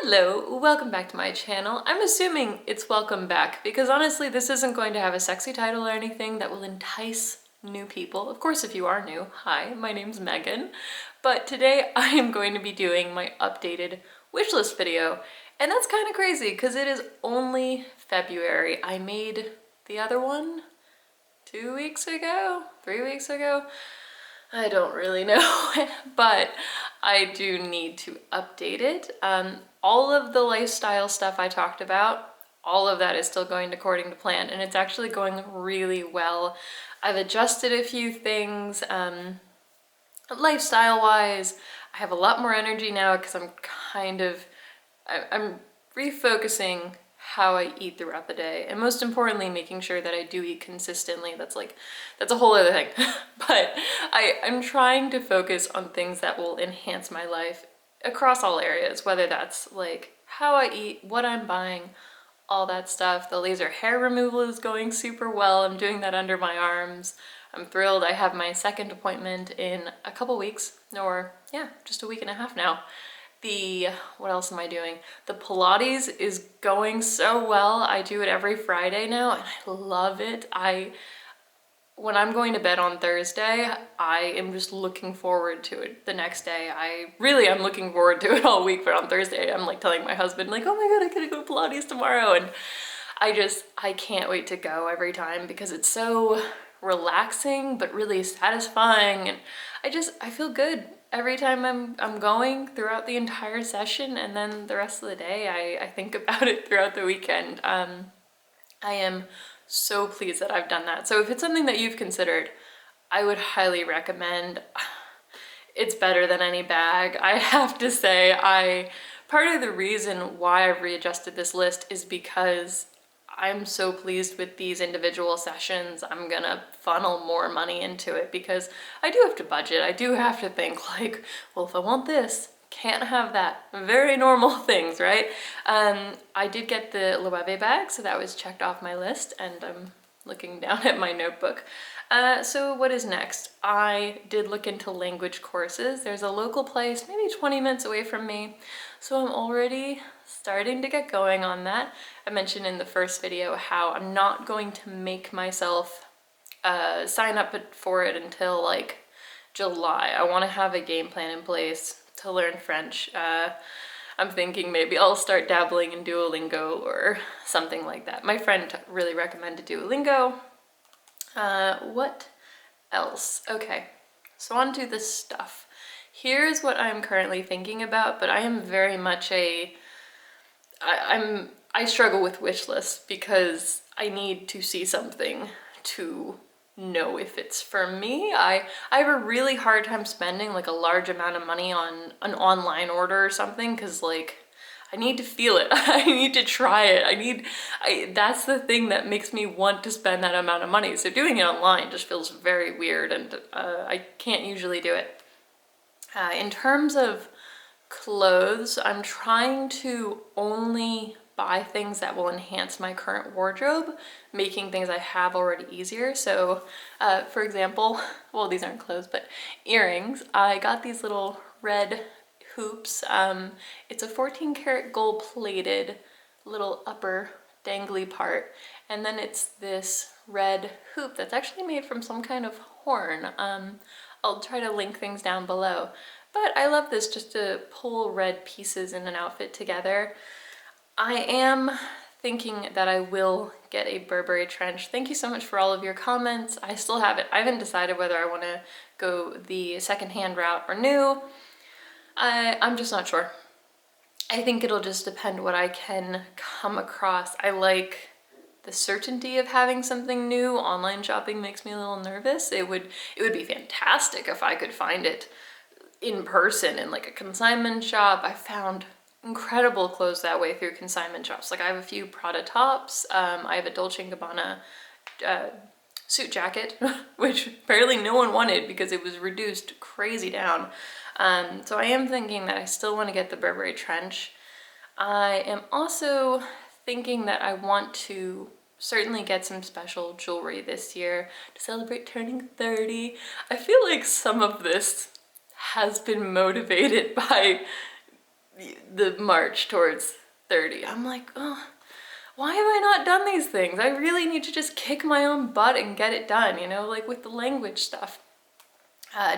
Hello, welcome back to my channel. I'm assuming it's welcome back because honestly this isn't going to have a sexy title or anything that will entice new people. Of course, if you are new, hi, my name's Megan. But today I am going to be doing my updated wish list video. And that's kind of crazy because it is only February. I made the other one 2 weeks ago, 3 weeks ago. I don't really know, but I do need to update it. All of the lifestyle stuff I talked about, all of that is still going according to plan, and it's actually going really well. I've adjusted a few things lifestyle-wise. I have a lot more energy now because I'm refocusing how I eat throughout the day, and most importantly making sure that I do eat consistently. That's a whole other thing. But I'm trying to focus on things that will enhance my life across all areas, whether that's like how I eat, what I'm buying, all that stuff. The laser hair removal is going super well. I'm doing that under my arms. I'm thrilled. I have my second appointment in a couple weeks, or yeah, just a week and a half now. What else am I doing? The Pilates is going so well. I do it every Friday now and I love it. When I'm going to bed on Thursday, I am just looking forward to it the next day. I'm looking forward to it all week, but on Thursday I'm like telling my husband like, oh my God, I gotta go to Pilates tomorrow. And I can't wait to go every time because it's so relaxing but really satisfying, and I feel good every time I'm going throughout the entire session, and then the rest of the day I think about it throughout the weekend. I am so pleased that I've done that. So if it's something that you've considered, I would highly recommend. It's better than any bag. I have to say, part of the reason why I've readjusted this list is because I'm so pleased with these individual sessions. I'm gonna funnel more money into it because I do have to budget. I do have to think like, well, if I want this, can't have that. Very normal things, right? I did get the Loewe bag, so that was checked off my list, and I'm looking down at my notebook. So what is next? I did look into language courses. There's a local place, maybe 20 minutes away from me, so I'm already starting to get going on that. I mentioned in the first video how I'm not going to make myself sign up for it until like July. I want to have a game plan in place to learn French. I'm thinking maybe I'll start dabbling in Duolingo or something like that. My friend really recommended Duolingo. What else? Okay, so on to the stuff. Here's what I'm currently thinking about, but I am very much I struggle with wish lists because I need to see something to know if it's for me. I have a really hard time spending like a large amount of money on an online order or something because like I need to feel it. I need to try it. That's the thing that makes me want to spend that amount of money. So doing it online just feels very weird, and I can't usually do it. In terms of clothes, I'm trying to only buy things that will enhance my current wardrobe, making things I have already easier. So for example, well, these aren't clothes, but earrings. I got these little red hoops. It's a 14 karat gold plated little upper dangly part, and then it's this red hoop that's actually made from some kind of horn. I'll try to link things down below. But I love this just to pull red pieces in an outfit together. I am thinking that I will get a Burberry trench. Thank you so much for all of your comments. I still have it. I haven't decided whether I want to go the secondhand route or new. I'm just not sure. I think it'll just depend what I can come across. I like the certainty of having something new. Online shopping makes me a little nervous. It would be fantastic if I could find it in person in like a consignment shop. I found incredible clothes that way through consignment shops. Like I have a few Prada tops. I have a Dolce & Gabbana suit jacket, which apparently no one wanted because it was reduced crazy down. So I am thinking that I still want to get the Burberry trench. I am also thinking that I want to certainly get some special jewelry this year to celebrate turning 30. I feel like some of this has been motivated by the march towards 30. I'm like, oh, why have I not done these things? I really need to just kick my own butt and get it done, you know, like with the language stuff.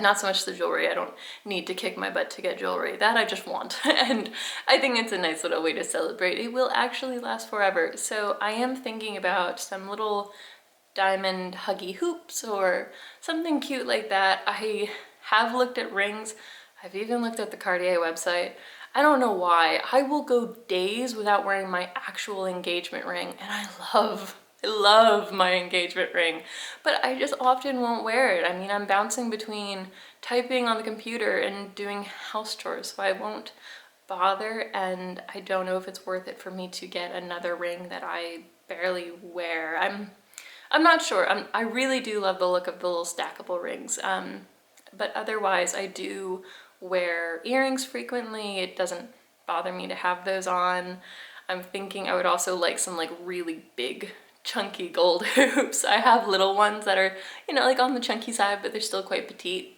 Not so much the jewelry. I don't need to kick my butt to get jewelry. That I just want. And I think it's a nice little way to celebrate. It will actually last forever. So I am thinking about some little diamond huggy hoops or something cute like that. I have looked at rings. I've even looked at the Cartier website. I don't know why. I will go days without wearing my actual engagement ring, and I love my engagement ring, but I just often won't wear it. I mean, I'm bouncing between typing on the computer and doing house chores, so I won't bother, and I don't know if it's worth it for me to get another ring that I barely wear. I'm not sure. I really do love the look of the little stackable rings, but otherwise I do wear earrings frequently. It doesn't bother me to have those on. I'm thinking I would also like some like really big chunky gold hoops. I have little ones that are, you know, like on the chunky side, but they're still quite petite.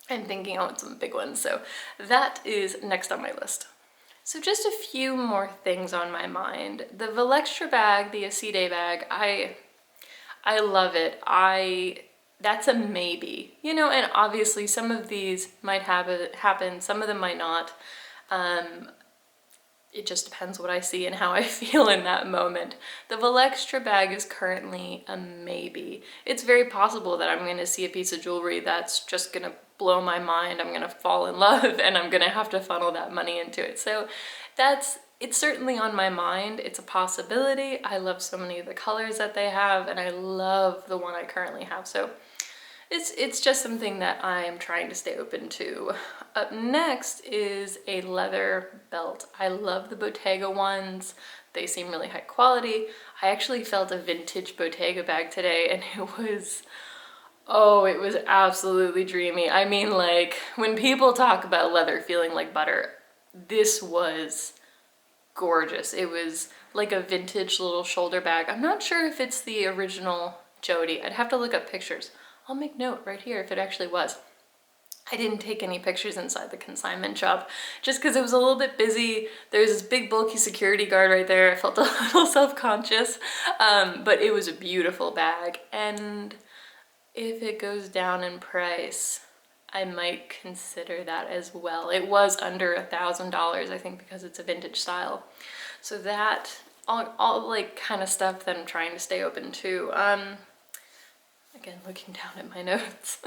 I'm thinking I want some big ones, so that is next on my list. So just a few more things on my mind. The Valextra bag, the Acide bag, I love it. That's a maybe, you know, and obviously some of these might happen, some of them might not. It just depends what I see and how I feel in that moment. The Valextra bag is currently a maybe. It's very possible that I'm going to see a piece of jewelry that's just going to blow my mind. I'm going to fall in love and I'm going to have to funnel that money into it. So it's certainly on my mind. It's a possibility. I love so many of the colors that they have, and I love the one I currently have. So it's just something that I'm trying to stay open to. Up next is a leather belt. I love the Bottega ones. They seem really high quality. I actually felt a vintage Bottega bag today, and it was absolutely dreamy. I mean, like, when people talk about leather feeling like butter, this was gorgeous. It was like a vintage little shoulder bag. I'm not sure if it's the original Jody. I'd have to look up pictures. I'll make note right here if it actually was. I didn't take any pictures inside the consignment shop just because it was a little bit busy. There's this big bulky security guard right there. I felt a little self-conscious, but it was a beautiful bag. And if it goes down in price, I might consider that as well. It was under $1,000, I think, because it's a vintage style. So that, all like kind of stuff that I'm trying to stay open to. Again, looking down at my notes,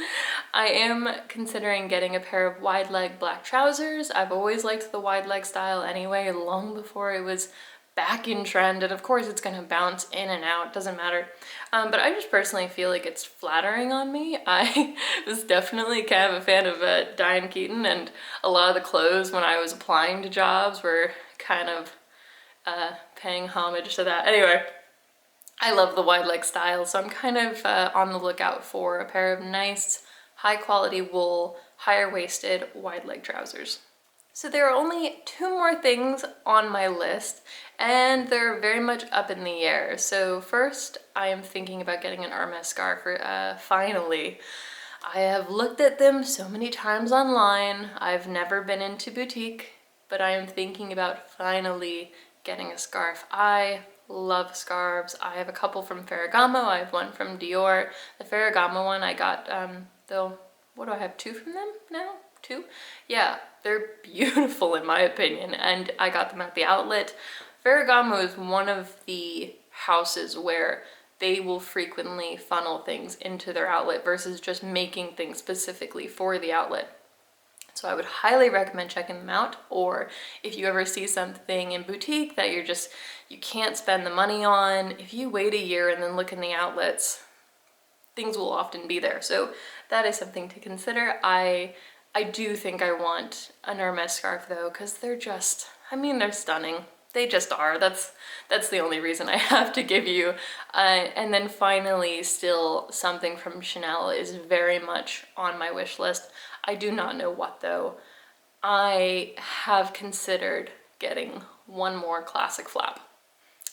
I am considering getting a pair of wide leg black trousers. I've always liked the wide leg style anyway, long before it was back in trend, and of course it's gonna bounce in and out, doesn't matter. But I just personally feel like it's flattering on me. I was definitely kind of a fan of Diane Keaton, and a lot of the clothes when I was applying to jobs were kind of paying homage to that. Anyway, I love the wide leg style, so I'm kind of on the lookout for a pair of nice, high quality wool, higher waisted, wide leg trousers. So there are only 2 more things on my list, and they're very much up in the air. So first, I am thinking about getting an Hermes scarf, finally. I have looked at them so many times online. I've never been into boutique, but I am thinking about finally getting a scarf. I love scarves. I have a couple from Ferragamo. I have one from Dior. The Ferragamo one I got, what do I have, 2 from them now? 2? Yeah, they're beautiful in my opinion, and I got them at the outlet. Ferragamo is one of the houses where they will frequently funnel things into their outlet versus just making things specifically for the outlet. So I would highly recommend checking them out, or if you ever see something in boutique that you can't spend the money on, if you wait a year and then look in the outlets, things will often be there. So that is something to consider. I do think I want an Hermes scarf though, because they're just, I mean, they're stunning. They just are. That's the only reason I have to give you. And then finally, still something from Chanel is very much on my wish list. I do not know what though. I have considered getting one more classic flap.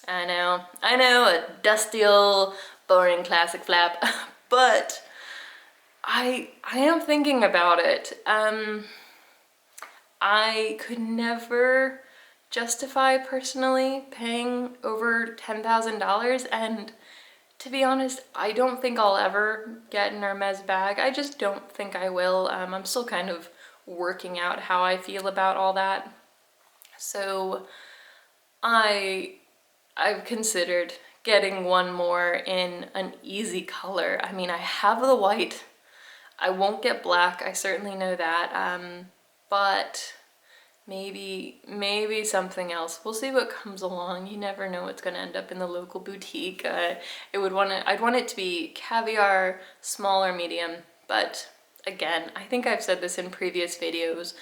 I know, a dusty old boring classic flap, but I am thinking about it. I could never justify personally paying over $10,000, and to be honest, I don't think I'll ever get an Hermes bag. I just don't think I will. I'm still kind of working out how I feel about all that. So I've considered getting one more in an easy color. I mean, I have the white. I won't get black, I certainly know that. But maybe something else. We'll see what comes along. You never know what's going to end up in the local boutique. I'd want it to be caviar, small or medium, but again, I think I've said this in previous videos.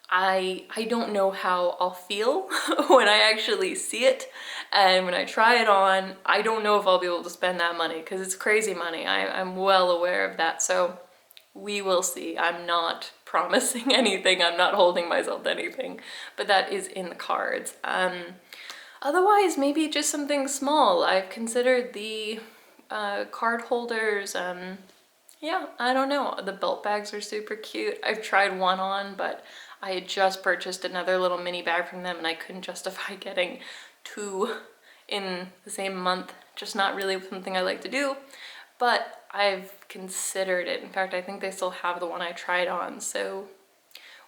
I don't know how I'll feel when I actually see it, and when I try it on, I don't know if I'll be able to spend that money because it's crazy money. I'm well aware of that, so we will see. I'm not promising anything, I'm not holding myself to anything, but that is in the cards. Otherwise, maybe just something small. I've considered the card holders. Yeah, I don't know. The belt bags are super cute. I've tried one on, but I had just purchased another little mini bag from them and I couldn't justify getting two in the same month. Just not really something I like to do, but I've considered it. In fact, I think they still have the one I tried on, so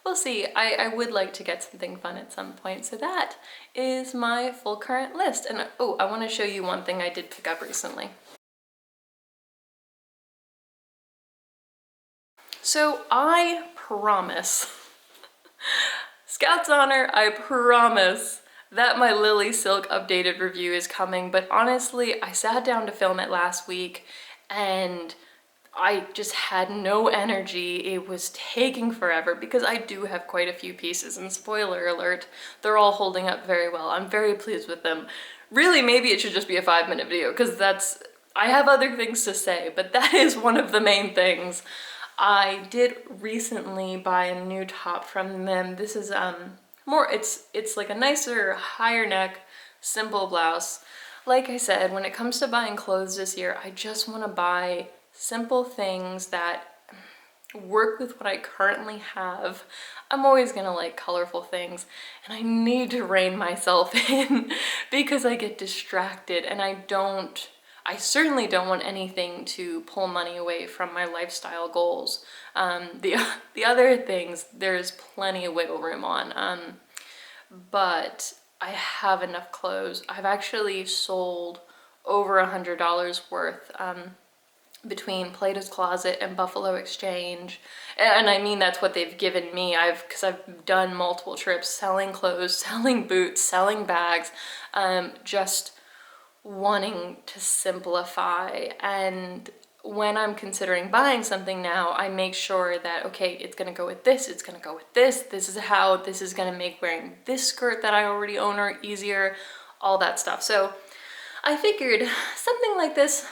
we'll see. I would like to get something fun at some point, so that is my full current list. And oh, I want to show you one thing I did pick up recently. So I promise, Scout's honor, I promise that my LilySilk updated review is coming, but honestly, I sat down to film it last week and I just had no energy. It was taking forever because I do have quite a few pieces, and spoiler alert, they're all holding up very well. I'm very pleased with them. Really, maybe it should just be a 5-minute video because I have other things to say, but that is one of the main things. I did recently buy a new top from them. This is it's like a nicer, higher neck, simple blouse. Like I said, when it comes to buying clothes this year, I just want to buy simple things that work with what I currently have. I'm always gonna like colorful things, and I need to rein myself in because I get distracted, and I certainly don't want anything to pull money away from my lifestyle goals. The other things, there's plenty of wiggle room on, but I have enough clothes. I've actually sold over $100 worth between Plato's Closet and Buffalo Exchange. And I mean, that's what they've given me. Because I've done multiple trips selling clothes, selling boots, selling bags, just wanting to simplify. And when I'm considering buying something now, I make sure that, okay, it's gonna go with this, it's gonna go with this is how this is gonna make wearing this skirt that I already own or easier, all that stuff. So I figured something like this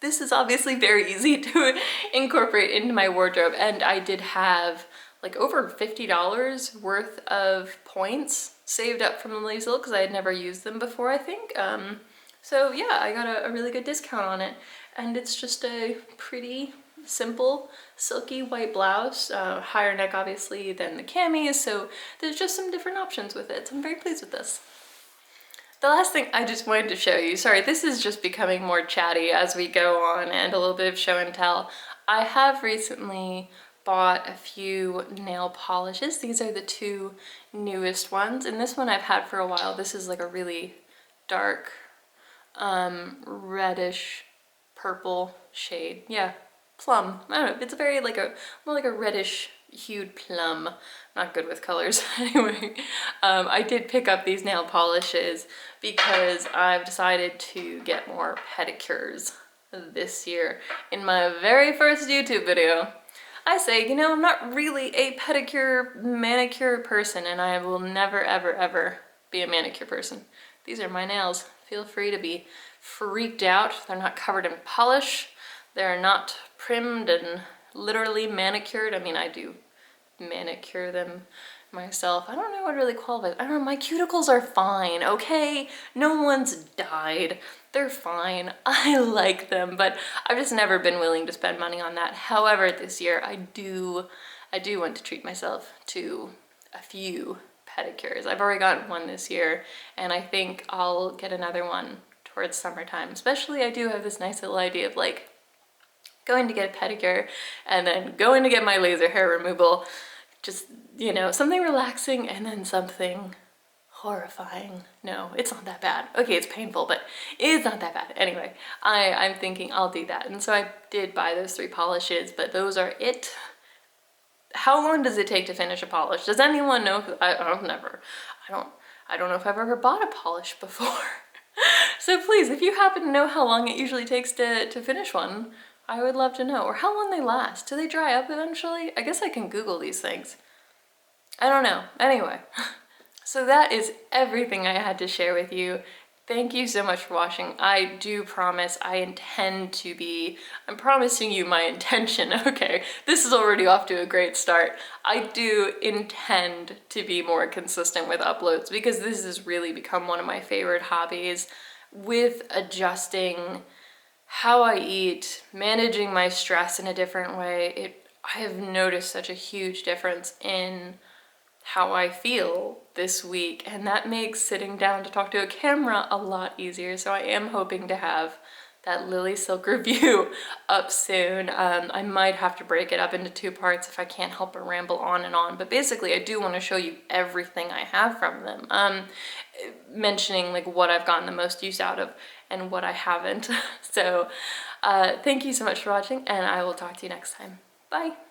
is obviously very easy to incorporate into my wardrobe, and I did have like over $50 worth of points saved up from LilySilk because I had never used them before, I think. So yeah, I got a really good discount on it, and it's just a pretty simple silky white blouse, higher neck obviously than the camis, so there's just some different options with it, so I'm very pleased with this. The last thing I just wanted to show you, sorry, this is just becoming more chatty as we go on and a little bit of show and tell. I have recently bought a few nail polishes. These are the two newest ones, and this one I've had for a while. This is like a really dark reddish purple shade. Yeah, plum. I don't know, it's a very more like a reddish hued plum. Not good with colors. Anyway, I did pick up these nail polishes because I've decided to get more pedicures this year. In my very first YouTube video, I say, you know, I'm not really a pedicure, manicure person, and I will never, ever, ever be a manicure person. These are my nails. Feel free to be freaked out. They're not covered in polish. They're not primed and literally manicured. I mean, I do manicure them myself. I don't know what really qualifies. I don't know, my cuticles are fine, okay? No one's died. They're fine. I like them, but I've just never been willing to spend money on that. However, this year I do I do want to treat myself to a few pedicures. I've already gotten one this year, and I think I'll get another one towards summertime. Especially, I do have this nice little idea of like going to get a pedicure and then going to get my laser hair removal. Just, you know, something relaxing and then something horrifying. No, it's not that bad. Okay, it's painful, but it's not that bad. Anyway, I'm thinking I'll do that. And so I did buy those 3 polishes, but those are it. How long does it take to finish a polish? Does anyone know? I've never. I don't know if I've ever bought a polish before. So please, if you happen to know how long it usually takes to finish one, I would love to know. Or how long they last. Do they dry up eventually? I guess I can Google these things. I don't know. Anyway, so that is everything I had to share with you. Thank you so much for watching. I do promise I'm promising you my intention. Okay, this is already off to a great start. I do intend to be more consistent with uploads because this has really become one of my favorite hobbies, with adjusting how I eat, managing my stress in a different way. I have noticed such a huge difference in how I feel this week, and that makes sitting down to talk to a camera a lot easier. So I am hoping to have that LilySilk review up soon. I might have to break it up into 2 parts if I can't help but ramble on and on, but basically I do want to show you everything I have from them, mentioning like what I've gotten the most use out of and what I haven't. So thank you so much for watching, and I will talk to you next time. Bye.